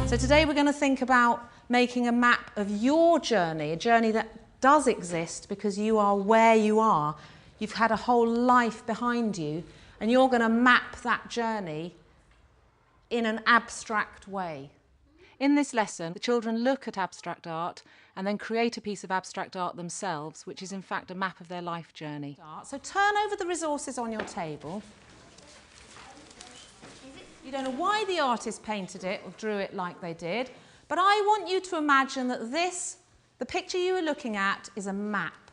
So today we're going to think about making a map of your journey, a journey that does exist because you are where you are. You've had a whole life behind you, and you're going to map that journey in an abstract way. In this lesson, the children look at abstract art and then create a piece of abstract art themselves, which is in fact a map of their life journey. So turn over the resources on your table. You don't know why the artist painted it or drew it like they did, but I want you to imagine that the picture you are looking at is a map.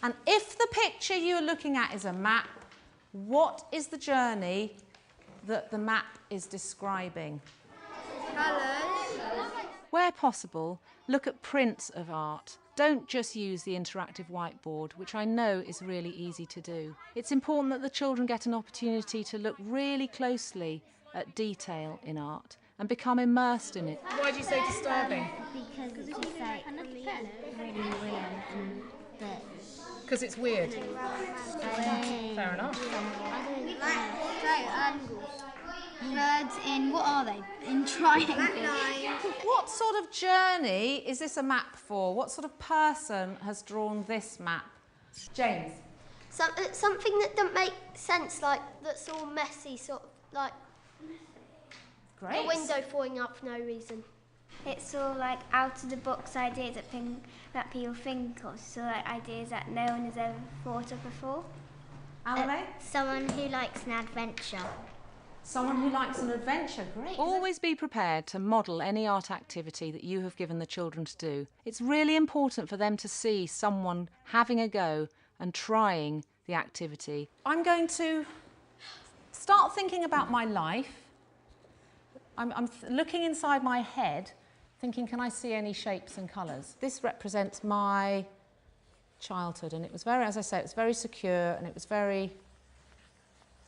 And if the picture you are looking at is a map, what is the journey that the map is describing? Colours. Where possible, look at prints of art. Don't just use the interactive whiteboard, which I know is really easy to do. It's important that the children get an opportunity to look really closely at detail in art and become immersed in it. Why do you say disturbing? Because it's just like really weird. Because it's weird. Fair enough. Birds in, what are they? In triangles. What sort of journey is this a map for? What sort of person has drawn this map? James? Something that doesn't make sense, like that's all messy, sort of like Great. the window falling up for no reason. It's all like out of the box ideas that people think of, so like ideas that no one has ever thought of before. Anime? Someone who likes an adventure. Someone who likes an adventure, great. Always be prepared to model any art activity that you have given the children to do. It's really important for them to see someone having a go and trying the activity. I'm going to start thinking about my life. I'm looking inside my head, thinking, can I see any shapes and colours? This represents my childhood, and it was very, as I say, it was very secure, and it was very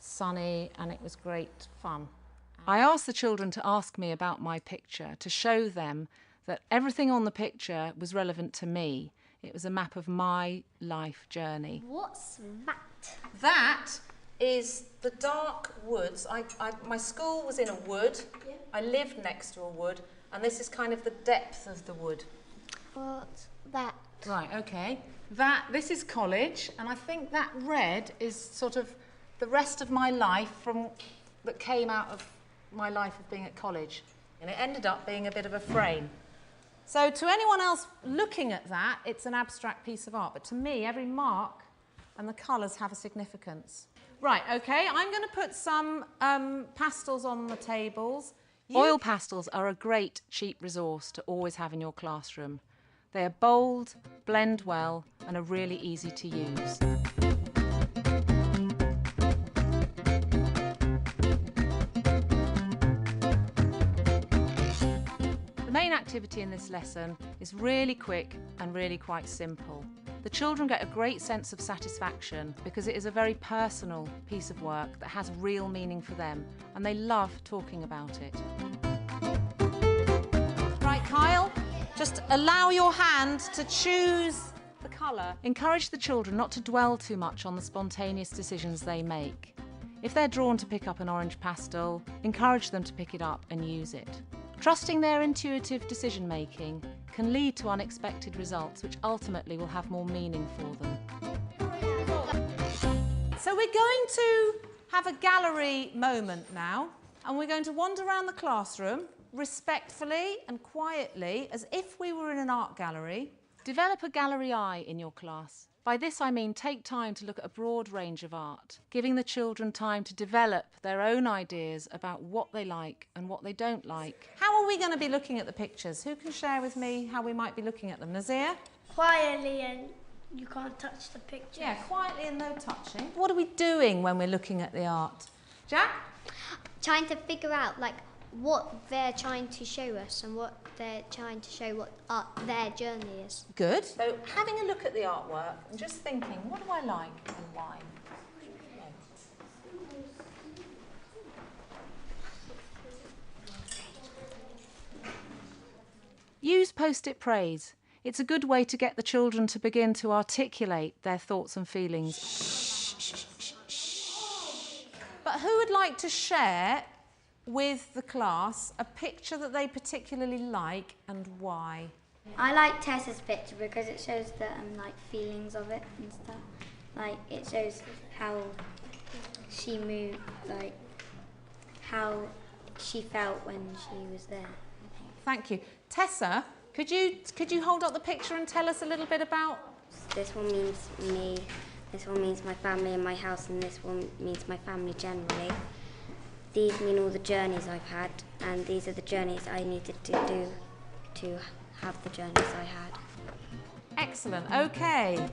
sunny, and it was great fun. I asked the children to ask me about my picture, to show them that everything on the picture was relevant to me. It was a map of my life journey. What's that? That is the dark woods. My school was in a wood. Yeah. I lived next to a wood, and this is kind of the depth of the wood. What's that? Right, okay. This is college, and I think that red is sort of the rest of my life that came out of my life of being at college. And it ended up being a bit of a frame. So to anyone else looking at that, it's an abstract piece of art. But to me, every mark and the colours have a significance. Right, okay, I'm going to put some pastels on the tables. Oil pastels are a great, cheap resource to always have in your classroom. They are bold, blend well, and are really easy to use. The main activity in this lesson is really quick and really quite simple. The children get a great sense of satisfaction because it is a very personal piece of work that has real meaning for them, and they love talking about it. Right, Kyle, just allow your hand to choose the colour. Encourage the children not to dwell too much on the spontaneous decisions they make. If they're drawn to pick up an orange pastel, encourage them to pick it up and use it. Trusting their intuitive decision-making can lead to unexpected results, which ultimately will have more meaning for them. So we're going to have a gallery moment now, and we're going to wander around the classroom respectfully and quietly, as if we were in an art gallery. Develop a gallery eye in your class. By this I mean take time to look at a broad range of art, giving the children time to develop their own ideas about what they like and what they don't like. How are we going to be looking at the pictures? Who can share with me how we might be looking at them? Nazir? Quietly, and you can't touch the picture. Yeah, quietly and no touching. What are we doing when we're looking at the art? Jack? Trying to figure out like what they're trying to show us and what they're trying to show what their journey is. Good. So having a look at the artwork and just thinking, what do I like and why? Use post-it praise. It's a good way to get the children to begin to articulate their thoughts and feelings. But who would like to share with the class a picture that they particularly like and why? I like Tessa's picture because it shows the like feelings of it and stuff. Like it shows how she moved, like how she felt when she was there. Thank you. Tessa, could you hold up the picture and tell us a little bit about? This one means me, this one means my family and my house, and this one means my family generally. These mean all the journeys I've had, and these are the journeys I needed to do to have the journeys I had. Excellent. Okay.